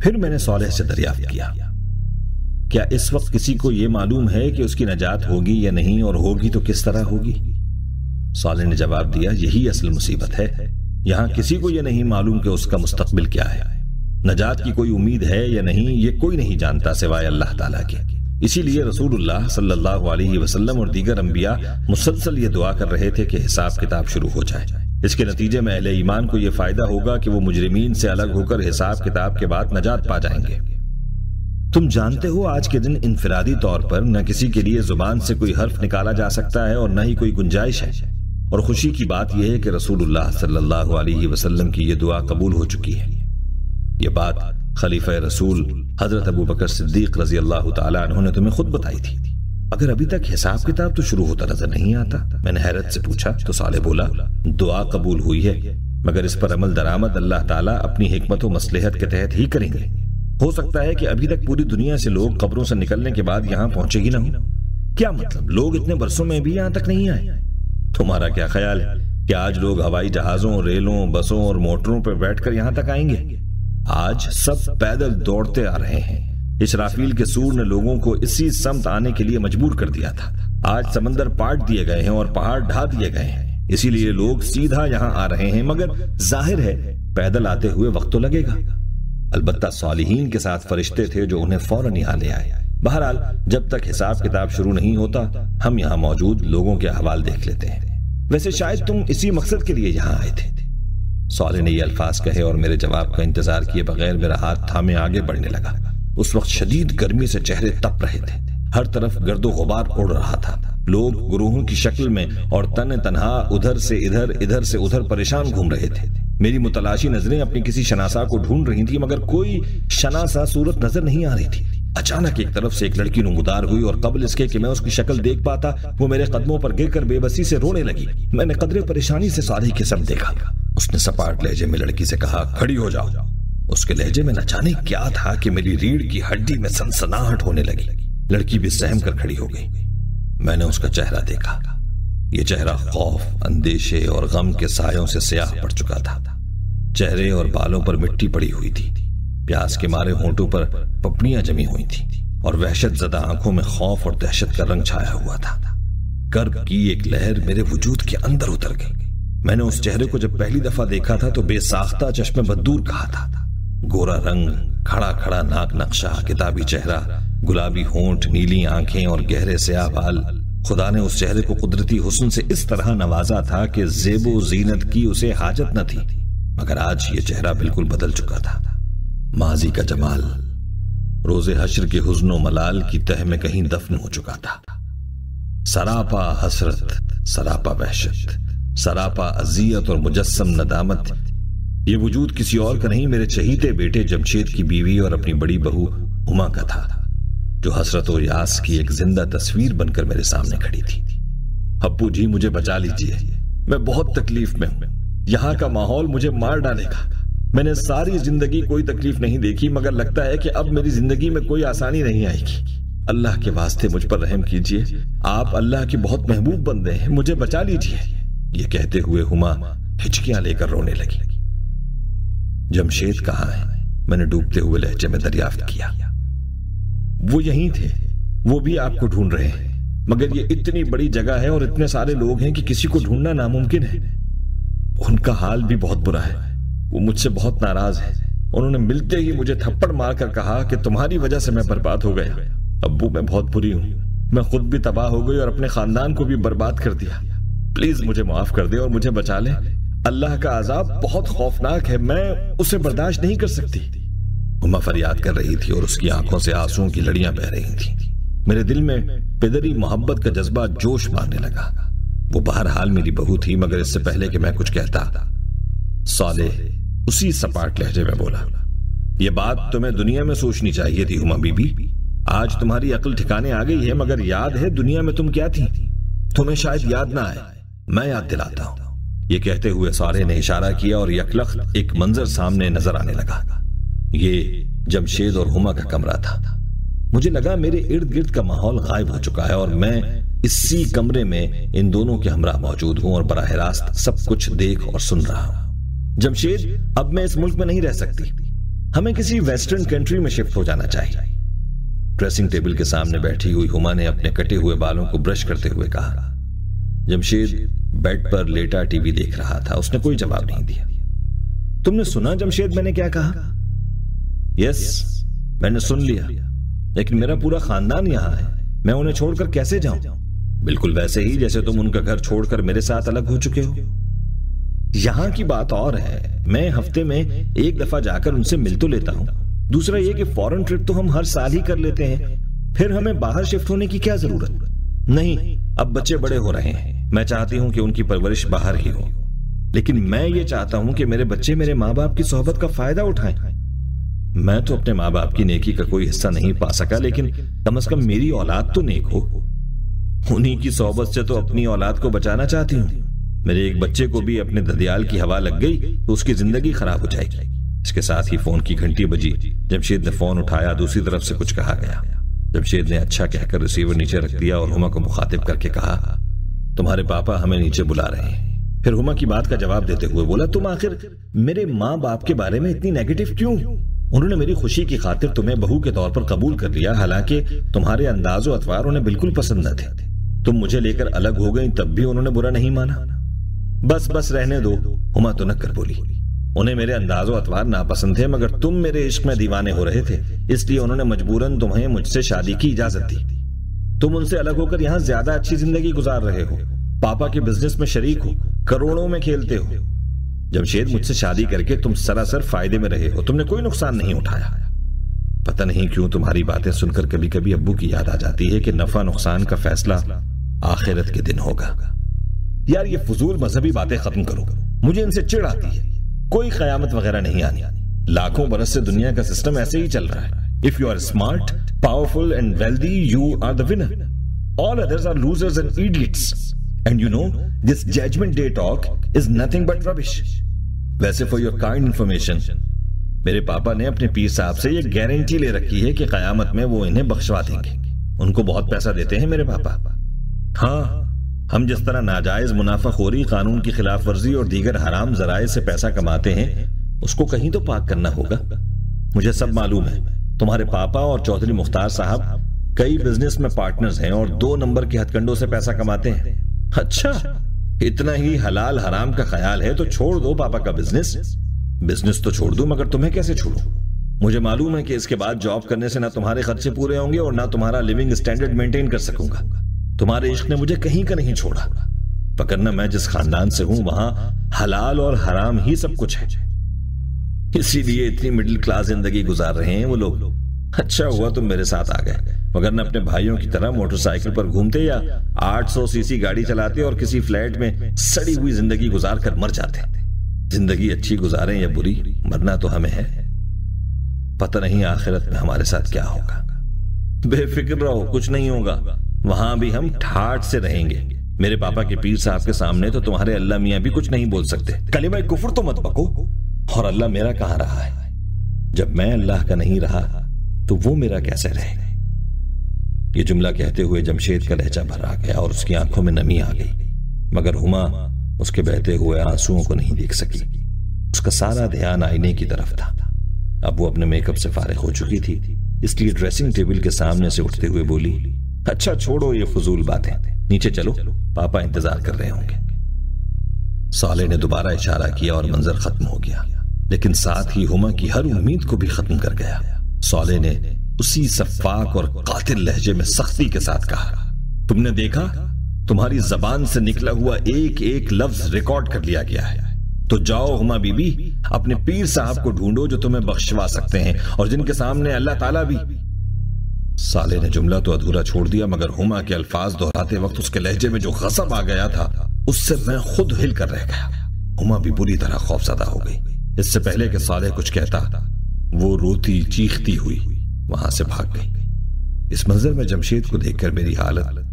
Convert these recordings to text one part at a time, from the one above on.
फिर मैंने सालेह से दरियाफ्त किया, क्या इस वक्त किसी को यह मालूम है कि उसकी नजात होगी या नहीं, और होगी तो किस तरह होगी? सालेह ने जवाब दिया, यही असल मुसीबत है। यहां किसी को यह नहीं मालूम कि उसका मुस्तकबिल क्या है। नजात की कोई उम्मीद है या नहीं, ये कोई नहीं जानता सिवाय अल्लाह ताला के। इसीलिए रसूलुल्लाह सल्लल्लाहु अलैहि वसल्लम और दीगर अंबिया मुसलसल ये दुआ कर रहे थे कि हिसाब किताब शुरू हो जाए। इसके नतीजे में अहले ईमान को यह फायदा होगा कि वो मुजरिमीन से अलग होकर हिसाब किताब के बाद नजात पा जाएंगे। तुम जानते हो आज के दिन इनफिरादी तौर पर न किसी के लिए जुबान से कोई हर्फ निकाला जा सकता है और न ही कोई गुंजाइश है। और खुशी की बात यह है कि रसूलुल्लाह सल्लल्लाहु अलैहि वसल्लम की यह दुआ कबूल हो चुकी है। यह बात खलीफा रसूल हजरत अबू बकर सिद्दीक रजी अल्लाह तआला अन्हु ने तुम्हें खुद बताई थी। अगर अभी तक हिसाब किताब तो शुरू होता नजर नहीं आता। मैंने हैरत से पूछा तो साले बोला, दुआ कबूल हुई है, मगर इस पर अमल दरामद अल्लाह ताला अपनी हिकमत और मसलहत के तहत ही करेंगे। हो सकता है कि अभी तक पूरी दुनिया से लोग कब्रों से निकलने के बाद यहां पहुंचे ही ना हो। क्या मतलब, लोग इतने बरसों में भी यहां तक नहीं आए? तुम्हारा क्या ख्याल है कि आज लोग हवाई जहाजों, रेलों, बसों और मोटरों पर बैठकर यहां तक आएंगे? आज सब पैदल दौड़ते आ रहे हैं। इस्राफील के सूर ने लोगों को इसी समत आने के लिए मजबूर कर दिया था। आज समंदर पाट दिए गए हैं और पहाड़ ढा दिए गए हैं, इसीलिए लोग सीधा यहां आ रहे हैं। मगर जाहिर है पैदल आते हुए वक्त तो लगेगा। अलबत्ता सालिहीन के साथ फरिश्ते थे जो उन्हें फौरन यहां ले आए। बहरहाल जब तक हिसाब किताब शुरू नहीं होता हम यहां मौजूद लोगों के अहवाल देख लेते हैं। वैसे शायद तुम इसी मकसद के लिए यहां आए थे। साले ने ये अल्फाज कहे और मेरे जवाब का इंतजार किए बगैर मेरा हाथ थामे आगे बढ़ने लगा। उस वक्त शदीद गर्मी से चेहरे तप रहे थे, हर तरफ गर्दो गुबार उड़ रहा था। लोग गुरूहों की शक्ल में और तन तनहा उधर से इधर, इधर से उधर परेशान घूम रहे थे। मेरी मुतलाशी नजरें अपनी किसी शनासा को ढूंढ रही थी, मगर कोई शनासा सूरत नजर नहीं आ रही थी। अचानक एक तरफ से एक लड़की नुमुदार हुई और कबल इसके कि मैं उसकी शक्ल देख पाता वो मेरे कदमों पर गिरकर बेबसी से रोने लगी। मैंने कदरे परेशानी से साले की सब देखा। उसने सपाट लहजे में लड़की से कहा, खड़ी हो जाओ। उसके लहजे में न जाने क्या था कि मेरी रीढ़ की हड्डी में सनसनाहट होने लगी। लड़की भी सहम कर खड़ी हो गई। मैंने उसका चेहरा देखा। यह चेहरा खौफ, अंदेशे और गम के सायों से स्याह पड़ चुका था। चेहरे और बालों पर मिट्टी पड़ी हुई थी। प्यास के मारे होंठों पर पपड़ियां जमी हुई थी और वहशत ज़दा आंखों में खौफ और दहशत का रंग छाया हुआ था। कर्ब की एक लहर मेरे वजूद के अंदर उतर गई। मैंने उस चेहरे को जब पहली दफा देखा था तो बेसाख्ता चश्मे बदूर कहा था। गोरा रंग, खड़ा खड़ा नाक नक्शा, किताबी चेहरा, गुलाबी होंठ, नीली आंखें और गहरे स्याह बाल। खुदा ने उस चेहरे को कुदरती हुस्न से इस तरह नवाजा था कि जेबो जीनत की उसे हाजत न थी। मगर आज ये चेहरा बिल्कुल बदल चुका था। माजी का जमाल रोजे हश्र के हुस्न मलाल की तह में कहीं दफन हो चुका था। सरापा हसरत, सरापा वहशत, सरापा अजियत और मुजस्सम नदामत। ये वजूद किसी और का नहीं, मेरे चहीते बेटे जमशेद की बीवी और अपनी बड़ी बहू हुमा का था, जो हसरत और यास की एक जिंदा तस्वीर बनकर मेरे सामने खड़ी थी। अब्बू जी मुझे बचा लीजिए, मैं बहुत तकलीफ में हूं। यहां का माहौल मुझे मार डालेगा। मैंने सारी जिंदगी कोई तकलीफ नहीं देखी, मगर लगता है कि अब मेरी जिंदगी में कोई आसानी नहीं आएगी। अल्लाह के वास्ते मुझ पर रहम कीजिए, आप अल्लाह के बहुत महबूब बंदे हैं, मुझे बचा लीजिए। ये कहते हुए हुमा हिचकियां लेकर रोने लगी। जमशेद कहाँ है? मैंने डूबते हुए लहजे में दरियाफ्त किया। वो यहीं थे, वो भी आपको ढूंढ रहे हैं, मगर ये इतनी बड़ी जगह है और इतने सारे लोग हैं कि किसी को ढूंढना नामुमकिन है। उनका हाल भी बहुत बुरा है, वो मुझसे बहुत नाराज है। उन्होंने मिलते ही मुझे थप्पड़ मारकर कहा कि तुम्हारी वजह से मैं बर्बाद हो गया। अब्बू मैं बहुत बुरी हूं, मैं खुद भी तबाह हो गई और अपने खानदान को भी बर्बाद कर दिया। प्लीज मुझे माफ कर दे और मुझे बचा ले। अल्लाह का अजाब बहुत खौफनाक है, मैं उसे बर्दाश्त नहीं कर सकती। हुमा फरियाद कर रही थी और उसकी आंखों से आंसुओं की लड़ियां बह रही थी। मेरे दिल में पिदरी मोहब्बत का जज्बा जोश मारने लगा। वो बहरहाल मेरी बहू थी, मगर इससे पहले कि मैं कुछ कहता सालेह उसी सपाट लहजे में बोला, यह बात तुम्हें दुनिया में सोचनी चाहिए थी हुमा बीबी। आज तुम्हारी अक्ल ठिकाने आ गई है, मगर याद है दुनिया में तुम क्या थी? तुम्हें शायद याद ना आए, मैं याद दिलाता हूं। ये कहते हुए सारे ने इशारा किया और यकलख्त एक मंजर सामने नजर आने लगा। ये जमशेद और हुमा का कमरा था। मुझे लगा मेरे इर्द गिर्द का माहौल गायब हो चुका है और मैं इसी कमरे में इन दोनों के हमरा मौजूद हूं और बराह रास्त सब कुछ देख और सुन रहा हूं। जमशेद, अब मैं इस मुल्क में नहीं रह सकती। हमें किसी वेस्टर्न कंट्री में शिफ्ट हो जाना चाहिए। ड्रेसिंग टेबल के सामने बैठी हुई हुमा ने अपने कटे हुए बालों को ब्रश करते हुए कहा। जमशेद बेड पर लेटा टीवी देख रहा था। उसने कोई जवाब नहीं दिया। तुमने सुना जमशेद मैंने क्या कहा? यस, मैंने सुन लिया, लेकिन मेरा पूरा खानदान यहां है, मैं उन्हें छोड़कर कैसे जाऊं? बिल्कुल वैसे ही जैसे तुम उनका घर छोड़कर मेरे साथ अलग हो चुके हो। यहां की बात और है, मैं हफ्ते में एक दफा जाकर उनसे मिल तो लेता हूं। दूसरा यह कि फॉरेन ट्रिप तो हम हर साल ही कर लेते हैं, फिर हमें बाहर शिफ्ट होने की क्या जरूरत? नहीं, अब बच्चे बड़े हो रहे हैं, मैं चाहती हूं कि उनकी परवरिश बाहर ही हो, लेकिन मैं ये चाहता हूं कि मेरे बच्चे मेरे माँ बाप की सोहबत का फायदा उठाएं। मैं तो अपने माँ बाप की नेकी का कोई हिस्सा नहीं पा सका, लेकिन कम से कम मेरी औलाद तो नेक हो। उन्हीं की सोहबत से तो अपनी औलाद को बचाना चाहती हूं। मेरे एक बच्चे को भी अपने ददियाल की हवा लग गई तो उसकी जिंदगी खराब हो जाएगी। इसके साथ ही फोन की घंटी बजी। जमशेद ने फोन उठाया। दूसरी तरफ से कुछ कहा गया। जमशेद ने अच्छा कहकर रिसीवर नीचे रख दिया और हुमा को मुखातिब करके कहा, तुम्हारे पापा हमें नीचे बुला रहे हैं। फिर हुमा की बात का जवाब देते हुए बोला, तुम आखिर मेरे माँ बाप के बारे में इतनी नेगेटिव क्यों? उन्होंने मेरी खुशी की खातिर तुम्हें बहू के तौर पर कबूल कर लिया, हालांकि तुम्हारे अंदाजो अतवार उन्हें बिल्कुल पसंद न थे। तुम मुझे लेकर अलग हो गई तब भी उन्होंने बुरा नहीं माना। बस बस रहने दो, हुमा तो नक कर बोली। उन्हें मेरे अंदाजो अतवार नापसंद थे, मगर तुम मेरे इश्क में दीवाने हो रहे थे, इसलिए उन्होंने मजबूरन तुम्हें मुझसे शादी की इजाजत दी। तुम उनसे अलग होकर यहां ज्यादा अच्छी जिंदगी गुजार रहे हो, पापा के बिजनेस में शरीक हो, करोड़ों में खेलते हो। जमशेद, मुझसे शादी करके तुम सरासर फायदे में रहे हो, तुमने कोई नुकसान नहीं उठाया। पता नहीं क्यों तुम्हारी बातें सुनकर कभी कभी अब्बू की याद आ जाती है कि नफा नुकसान का फैसला आखिरत के दिन होगा। यार ये फजूल मजहबी बातें खत्म करो, मुझे इनसे चिढ़ आती है। कोई कयामत वगैरह नहीं आनी, लाखों बरस से दुनिया का सिस्टम ऐसे ही चल रहा है। If you are smart, powerful and wealthy, you are the winner. All others are losers and idiots. And you know this judgement day talk is nothing but rubbish. वैसे फॉर योर काइंड इंफॉर्मेशन, मेरे पापा ने अपने पीर साहब से यह guarantee ले रखी है कि कयामत में वो इन्हें बख्शवा देंगे। उनको बहुत पैसा देते हैं मेरे पापा। हाँ, हम जिस तरह नाजायज मुनाफाखोरी, कानून की खिलाफ वर्जी और दीगर हराम जराए से पैसा कमाते हैं, उसको कहीं तो पाक करना होगा। मुझे सब मालूम है। तुम्हारे पापा और चौधरी मुख्तार साहब कई बिजनेस में पार्टनर्स हैं और 2 नंबर के हथकंडों से पैसा कमाते हैं। अच्छा, इतना ही हलाल हराम का ख्याल है तो छोड़ दो पापा का बिजनेस। बिजनेस तो छोड़ दो, मगर तुम्हें कैसे छोड़ूं? मुझे मालूम है कि इसके बाद जॉब करने से ना तुम्हारे खर्चे पूरे होंगे और ना तुम्हारा लिविंग स्टैंडर्ड मेंटेन कर सकूंगा। तुम्हारे इश्क ने मुझे कहीं का नहीं छोड़ा। पकड़ना, मैं जिस खानदान से हूं वहां हलाल और हराम ही सब कुछ है, इसीलिए इतनी मिडिल क्लास जिंदगी गुजार रहे हैं वो लोग। अच्छा हुआ तुम मेरे साथ आ गए, मगर न अपने भाइयों की तरह मोटरसाइकिल पर घूमते या 800 सीसी गाड़ी चलाते और किसी फ्लैट में सड़ी हुई जिंदगी गुजार कर मर जाते। जिंदगी अच्छी गुजारें या बुरी, मरना तो हमें है। पता नहीं आखिरत में हमारे साथ क्या होगा। बेफिक्र रहो, कुछ नहीं होगा। वहां भी हम ठाठ से रहेंगे। मेरे पापा के पीर साहब के सामने तो तुम्हारे अल्लाह मियां भी कुछ नहीं बोल सकते। कलिमा कुफ्र तो मत बको। और अल्लाह मेरा कहां रहा है? जब मैं अल्लाह का नहीं रहा तो वो मेरा कैसे रहेगा? ये जुमला कहते हुए जमशेद का लहजा भर आ गया और उसकी आंखों में नमी आ गई, मगर हुमा उसके बहते हुए आंसुओं को नहीं देख सकी। उसका सारा ध्यान आईने की तरफ था। अब वो अपने मेकअप से फारिग हो चुकी थी, इसलिए ड्रेसिंग टेबल के सामने से उठते हुए बोली, अच्छा छोड़ो ये फजूल बातें, नीचे चलो, पापा इंतजार कर रहे होंगे। साले ने दोबारा इशारा किया और मंजर खत्म हो गया, लेकिन साथ ही हुमा की हर उम्मीद को भी खत्म कर गया। साले ने उसी सफाक और कातिल लहजे में सख्ती के साथ कहा, तुमने देखा, तुम्हारी जबान से निकला हुआ एक एक लफ्ज रिकॉर्ड कर लिया गया है। तो जाओ हुमा बीबी, अपने पीर साहब को ढूंढो जो तुम्हें बख्शवा सकते हैं और जिनके सामने अल्लाह ताला भी। साले ने जुमला तो अधूरा छोड़ दिया, मगर हुमा के अल्फाज दोहराते वक्त उसके लहजे में जो गज़ब आ गया था, उससे मैं खुद हिल कर रह गया। हुमा भी बुरी तरह खौफजदा हो गई। इससे पहले कि साले कुछ कहता, वो रोती चीखती हुई वहां से भाग गई। इस मंजर में जमशेद को देखकर मेरी हालत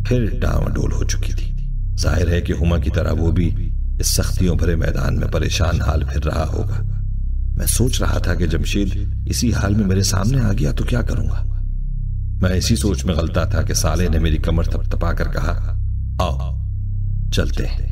फिर डामाडोल हो चुकी थी। जाहिर है कि हुमा की तरह वो भी इस सख्तियों भरे मैदान में परेशान हाल फिर रहा होगा। मैं सोच रहा था कि जमशेद इसी हाल में मेरे सामने आ गया तो क्या करूंगा। मैं इसी सोच में गलता था कि साले ने मेरी कमर थपथपा कर कहा, आओ चलते हैं।